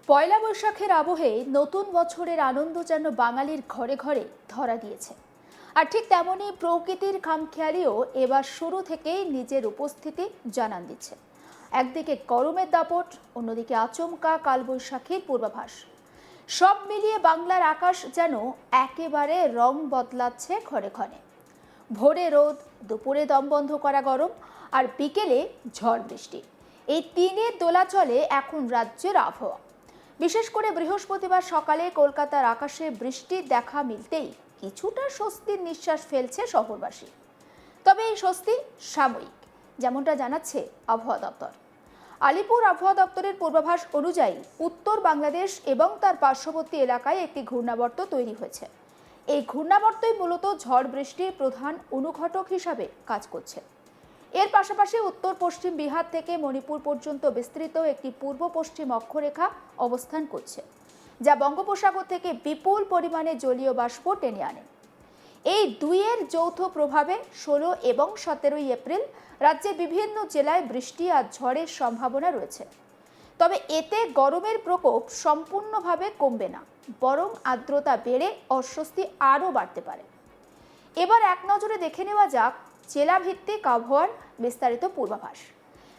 পয়লা বৈশাখের আবহে নতুন বছরের আনন্দ যেন বাঙালির ঘরে ঘরে ধরা দিয়েছে। আর ঠিক তেমনই প্রকৃতির খামখেয়ালিও এবার শুরু থেকেই নিজের উপস্থিতি জানান দিচ্ছে। একদিকে গরমের দাপট, অন্যদিকে আচমকা কালবৈশাখীর পূর্বাভাস। সব মিলিয়ে বাংলার আকাশ যেন একেবারে রং বদলাচ্ছে ক্ষণে ক্ষণে। ভোরে রোদ, দুপুরে দমবন্ধ করা গরম, আর বিকেলে ঝড় বৃষ্টি, এই তিনের দোলাচলে এখন রাজ্যের আবহাওয়া। বিশেষ করে বৃহস্পতিবার সকালে কলকাতার আকাশে বৃষ্টির দেখা মিলতেই কিছুটা স্বস্তির নিঃশ্বাস ফেলছে শহরবাসী। তবে এই স্বস্তি সাময়িক, যেমনটা জানাচ্ছে আবহাওয়া দপ্তর। আলিপুর আবহাওয়া দপ্তরের পূর্বাভাস অনুযায়ী উত্তর বাংলাদেশ এবং তার পার্শ্ববর্তী এলাকায় একটি ঘূর্ণাবর্ত তৈরি হয়েছে। এই ঘূর্ণাবর্তই মূলত ঝড় বৃষ্টির প্রধান অনুঘটক হিসাবে কাজ করছে। এর পাশাপাশি উত্তর পশ্চিম বিহার থেকে মণিপুর পর্যন্ত বিস্তৃত একটি পূর্ব পশ্চিম অক্ষরেখা অবস্থান করছে, যা বঙ্গোপসাগর থেকে বিপুল পরিমাণে জলীয় বাষ্প টেনে আনে। এই দুইয়ের যৌথ প্রভাবে 16 এবং 17 এপ্রিল রাজ্যের বিভিন্ন জেলায় বৃষ্টি আর ঝড়ের সম্ভাবনা রয়েছে। তবে এতে গরমের প্রকোপ সম্পূর্ণভাবে কমবে না, বরং আর্দ্রতা বেড়ে অস্বস্তি আরও বাড়তে পারে। এবার এক নজরে দেখে নেওয়া যাক জেলাভিত্তিক আবহাওয়ার বিস্তারিত পূর্বাভাস।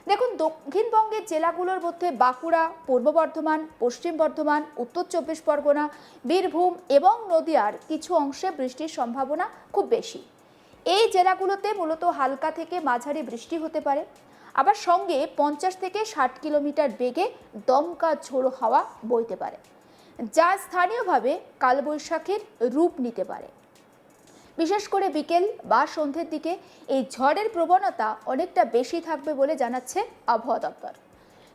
দেখুন, দক্ষিণবঙ্গের জেলাগুলোর মধ্যে বাঁকুড়া, পূর্ব বর্ধমান, পশ্চিম বর্ধমান, উত্তর চব্বিশ পরগনা, বীরভূম এবং নদিয়ার কিছু অংশে বৃষ্টির সম্ভাবনা খুব বেশি। এই জেলাগুলোতে মূলত হালকা থেকে মাঝারি বৃষ্টি হতে পারে, আবার সঙ্গে 50 থেকে 60 কিলোমিটার বেগে দমকা ঝোড়ো হাওয়া বইতে পারে, যা স্থানীয়ভাবে কালবৈশাখীর রূপ নিতে পারে। বিশেষ করে বিকেল বা সন্ধ্যের দিকে এই ঝড়ের প্রবণতা অনেকটা বেশি থাকবে বলে জানাচ্ছে আবহাওয়া দপ্তর।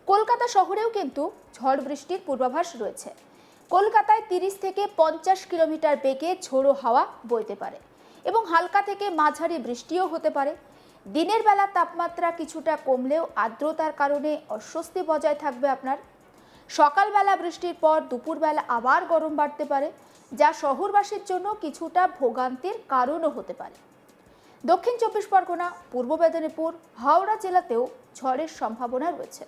কলকাতা শহরেও কিন্তু ঝড় বৃষ্টির পূর্বাভাস রয়েছে। কলকাতায় 30 থেকে 50 কিলোমিটার বেগে ঝোড়ো হাওয়া বইতে পারে এবং হালকা থেকে মাঝারি বৃষ্টিও হতে পারে। দিনের বেলা তাপমাত্রা কিছুটা কমলেও আর্দ্রতার কারণে অস্বস্তি বজায় থাকবে আপনার। সকালবেলা বৃষ্টির পর দুপুরবেলা আবার গরম বাড়তে পারে, যা শহরবাসীর জন্য কিছুটা ভোগান্তির কারণও হতে পারে। দক্ষিণ চব্বিশ পরগনা, পূর্ব মেদিনীপুর, হাওড়া জেলাতেও ঝড়ের সম্ভাবনা রয়েছে।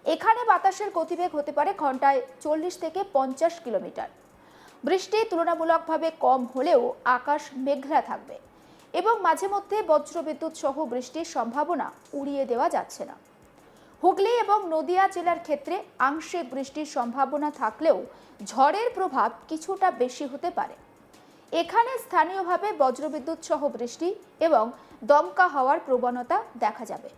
এখানে বাতাসের গতিবেগ হতে পারে ঘন্টায় 40 থেকে 50 কিলোমিটার। বৃষ্টি তুলনামূলকভাবে কম হলেও আকাশ মেঘলা থাকবে এবং মাঝে মধ্যে বজ্রবিদ্যুৎ সহ বৃষ্টির সম্ভাবনা উড়িয়ে দেওয়া যাচ্ছে না। হুগলি এবং নদিয়া জেলার ক্ষেত্রে আংশিক বৃষ্টির সম্ভাবনা থাকলেও ঝড়ের প্রভাব কিছুটা বেশি হতে পারে। এখানে স্থানীয়ভাবে বজ্রবিদ্যুৎ সহ বৃষ্টি এবং দমকা হওয়ার প্রবণতা দেখা যাবে।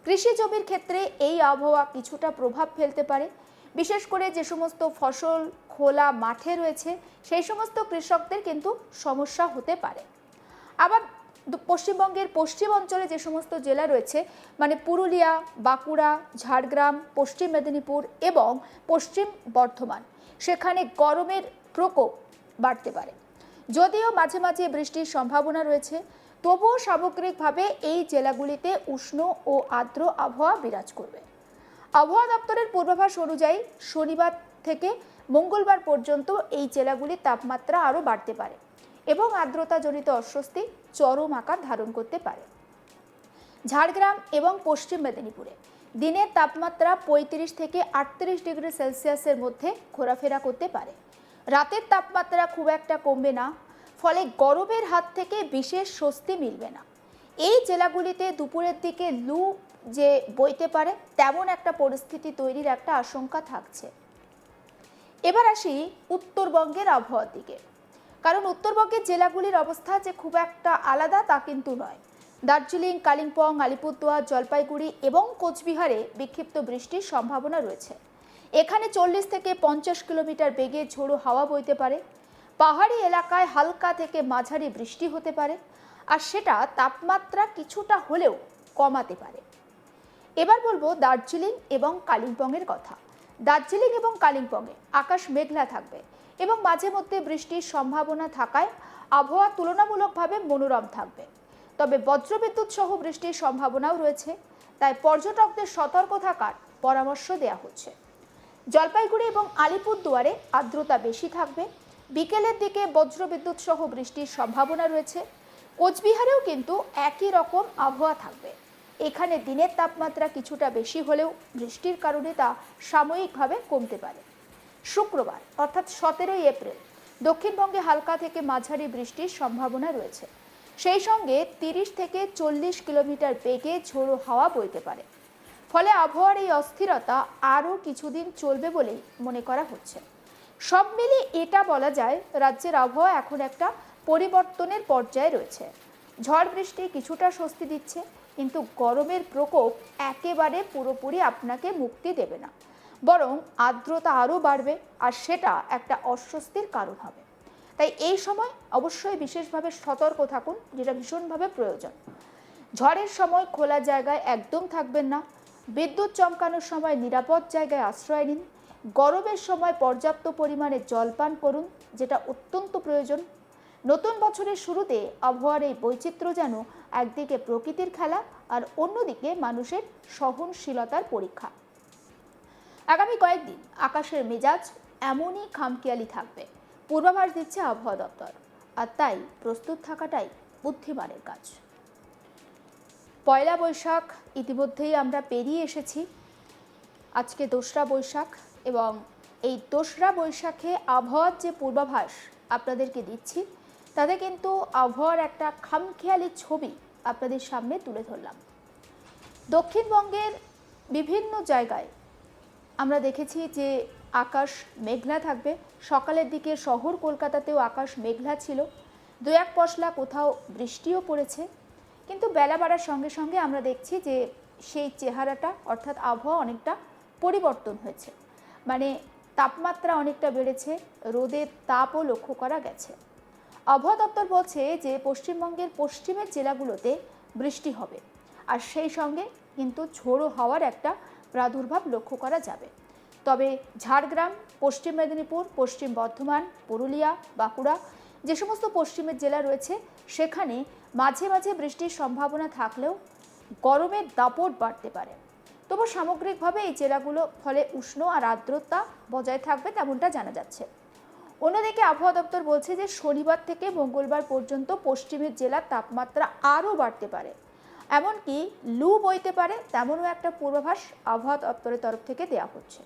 কৃষি জমির ক্ষেত্রে এই আবহাওয়া কিছুটা প্রভাব ফেলতে পারে, বিশেষ করে যে সমস্ত ফসল খোলা মাঠে রয়েছে সেই সমস্ত কৃষকদের কিন্তু সমস্যা হতে পারে। আবার পশ্চিমবঙ্গের পশ্চিম অঞ্চলে যে সমস্ত জেলা রয়েছে, মানে পুরুলিয়া, বাঁকুড়া, ঝাড়গ্রাম, পশ্চিম মেদিনীপুর এবং পশ্চিম বর্ধমান, সেখানে গরমের প্রকোপ বাড়তে পারে। যদিও মাঝে মাঝে বৃষ্টির সম্ভাবনা রয়েছে, তবুও সামগ্রিকভাবে এই জেলাগুলিতে উষ্ণ ও আর্দ্র আবহাওয়া বিরাজ করবে। আবহাওয়া দপ্তরের পূর্বাভাস অনুযায়ী শনিবার থেকে মঙ্গলবার পর্যন্ত এই জেলাগুলির তাপমাত্রা আরও বাড়তে পারে এবং আর্দ্রতাজনিত অস্বস্তি চরম আকার ধারণ করতে পারে। ঝাড়গ্রাম এবং পশ্চিম মেদিনীপুরে দিনের তাপমাত্রা 35 থেকে 38 ডিগ্রি সেলসিয়াসের মধ্যে ঘোরাফেরা করতে পারে। রাতের তাপমাত্রা খুব একটা কমবে না, ফলে গরমের হাত থেকে বিশেষ স্বস্তি মিলবে না। এই জেলাগুলিতে দুপুরের দিকে লু যে বইতে পারে, তেমন একটা পরিস্থিতি তৈরির একটা আশঙ্কা থাকছে। এবার আসি উত্তরবঙ্গের আবহাওয়ার দিকে, কারণ উত্তরবঙ্গের জেলাগুলির অবস্থা যে খুব একটা আলাদা তা কিন্তু নয়। দার্জিলিং, কালিম্পং, আলিপুরদুয়ার, জলপাইগুড়ি এবং কোচবিহারে বিক্ষিপ্ত বৃষ্টির সম্ভাবনা রয়েছে। এখানে 40 থেকে 50 কিলোমিটার বেগে ঝোড়ো হাওয়া বইতে পারে। পাহাড়ি এলাকায় হালকা থেকে মাঝারি বৃষ্টি হতে পারে, আর সেটা তাপমাত্রা কিছুটা হলেও কমাতে পারে। এবার বলবো দার্জিলিং এবং কালিম্পংয়ের কথা। দার্জিলিং এবং কালিম্পংয়ে আকাশ মেঘলা থাকবে এবং মাঝে মধ্যে বৃষ্টির সম্ভাবনা থাকায় আবহাওয়া তুলনামূলকভাবে মনোরম থাকবে। তবে বজ্রবিদ্যুৎ সহ বৃষ্টির সম্ভাবনাও রয়েছে, তাই পর্যটকদের সতর্ক থাকার পরামর্শ দেওয়া হচ্ছে। জলপাইগুড়ি এবং আলিপুরদুয়ারে আর্দ্রতা বেশি থাকবে, বিকেলের দিকে বজ্রবিদ্যুৎ সহ বৃষ্টির সম্ভাবনা রয়েছে। কোচবিহারেও কিন্তু একই রকম আবহাওয়া থাকবে। এখানে দিনের তাপমাত্রা কিছুটা বেশি হলেও বৃষ্টির কারণে তা সাময়িকভাবে কমতে পারে। শুক্রবার অর্থাৎ 17 এপ্রিল দক্ষিণবঙ্গে হালকা থেকে মাঝারি বৃষ্টির সম্ভাবনা রয়েছে। সেই সঙ্গে 30 থেকে 40 কিলোমিটার বেগে ঝোড়ো হাওয়া বইতে পারে। ফলে আবহাওয়ার এই অস্থিরতা আরও কিছুদিন চলবে বলেই মনে করা হচ্ছে। সব মিলিয়ে এটা বলা যায়, রাজ্যের আবহাওয়া এখন একটা পরিবর্তনের পর্যায়ে রয়েছে। ঝড় বৃষ্টি কিছুটা স্বস্তি দিচ্ছে, কিন্তু গরমের প্রকোপ একেবারে পুরোপুরি আপনাকে মুক্তি দেবে না, বরং আর্দ্রতা আরও বাড়বে, আর সেটা একটা অস্বস্তির কারণ হবে। তাই এই সময় অবশ্যই বিশেষভাবে সতর্ক থাকুন, যেটা ভীষণভাবে প্রয়োজন। ঝড়ের সময় খোলা জায়গায় একদম থাকবেন না। বিদ্যুৎ চমকানোর সময় নিরাপদ জায়গায় আশ্রয় নিন। গরমের সময় পর্যাপ্ত পরিমাণে জল পান করুন, যেটা অত্যন্ত প্রয়োজন। নতুন বছরের শুরুতে আবহাওয়ার এই বৈচিত্র্য যেন একদিকে প্রকৃতির খেলা, আর অন্যদিকে মানুষের সহনশীলতার পরীক্ষা। আগামী কয়েকদিন আকাশের মেজাজ এমনই খামখেয়ালি থাকবে, পূর্বাভাস দিচ্ছে আবহাওয়া দপ্তর। আর তাই প্রস্তুত থাকাটাই বুদ্ধিমানের কাজ। পয়লা বৈশাখ ইতিমধ্যেই আমরা পেরিয়ে এসেছি। আজকে 2রা বৈশাখ, এবং এই 2রা বৈশাখে আবহাওয়ার যে পূর্বাভাস আপনাদেরকে দিচ্ছি, তাতে কিন্তু আবহাওয়ার একটা খামখেয়ালি ছবি আপনাদের সামনে তুলে ধরলাম। দক্ষিণবঙ্গের বিভিন্ন জায়গায় আমরা দেখেছি যে আকাশ মেঘলা থাকবে। সকালের দিকে শহর কলকাতাতেও আকাশ মেঘলা ছিল, 2-1 পশলা কোথাও বৃষ্টিও পড়েছে। কিন্তু বেলা বাড়ার সঙ্গে সঙ্গে আমরা দেখছি যে সেই চেহারাটা, অর্থাৎ আবহাওয়া অনেকটা পরিবর্তন হয়েছে। মানে তাপমাত্রা অনেকটা বেড়েছে, রোদের তাপও লক্ষ্য করা গেছে। আবহাওয়া দপ্তর বলছে যে পশ্চিমবঙ্গের পশ্চিমের জেলাগুলোতে বৃষ্টি হবে, আর সেই সঙ্গে কিন্তু ঝোড়ো হাওয়ার একটা প্রাদুর্ভাব লক্ষ্য করা যাবে। তবে ঝাড়গ্রাম, পশ্চিম মেদিনীপুর, পশ্চিম বর্ধমান, পুরুলিয়া, বাঁকুড়া, যে সমস্ত পশ্চিমের জেলা রয়েছে, সেখানে মাঝে মাঝে বৃষ্টির সম্ভাবনা থাকলেও গরমের দাপট বাড়তে পারে। তবু সামগ্রিকভাবে এই জেলাগুলো ফলে উষ্ণ আর আর্দ্রতা বজায় থাকবে, তেমনটা জানা যাচ্ছে। অন্যদিকে আবহাওয়া দপ্তর বলছে যে শনিবার থেকে মঙ্গলবার পর্যন্ত পশ্চিমের জেলার তাপমাত্রা আরও বাড়তে পারে, এমনকি লু বইতে পারে, তেমনও একটা পূর্বাভাস আবহাওয়া দপ্তরের তরফ থেকে দেওয়া হচ্ছে।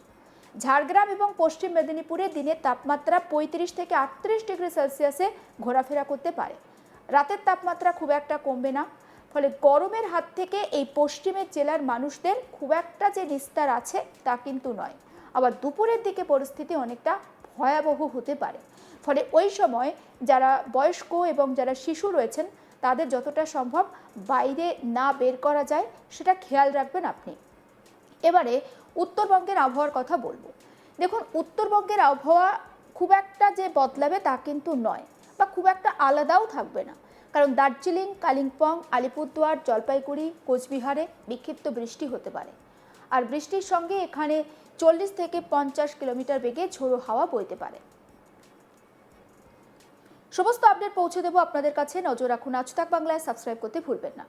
ঝাড়গ্রাম এবং পশ্চিম মেদিনীপুরে দিনের তাপমাত্রা 35 থেকে 38 ডিগ্রি সেলসিয়াসে ঘোরাফেরা করতে পারে। রাতের তাপমাত্রা খুব একটা কমবে না। ফলে গরমের হাত থেকে এই পশ্চিমের জেলার মানুষদের খুব একটা যে নিস্তার আছে তা কিন্তু নয়। আবার দুপুরের দিকে পরিস্থিতি অনেকটা ভয়াবহ হতে পারে। ফলে ওই সময় যারা বয়স্ক এবং যারা শিশু রয়েছেন, তাদের যতটা সম্ভব বাইরে না বের করা যায় সেটা খেয়াল রাখবেন আপনি। এবারে উত্তরবঙ্গের আবহাওয়ার কথা বলবো। দেখুন, উত্তরবঙ্গের আবহাওয়া খুব একটা যে বদলাবে তা কিন্তু নয়, বা খুব একটা আলাদাও থাকবে না। কারণ দার্জিলিং, কালিম্পং, আলিপুরদুয়ার, জলপাইগুড়ি, কোচবিহারে বিক্ষিপ্ত বৃষ্টি হতে পারে। আর বৃষ্টির সঙ্গে এখানে 40 থেকে 50 কিলোমিটার বেগে ঝোড়ো হাওয়া বইতে পারে। সমস্ত আপডেট পৌঁছে দেবো আপনাদের কাছে। নজর রাখুন আজ তাক বাংলায়, সাবস্ক্রাইব করতে ভুলবেন না।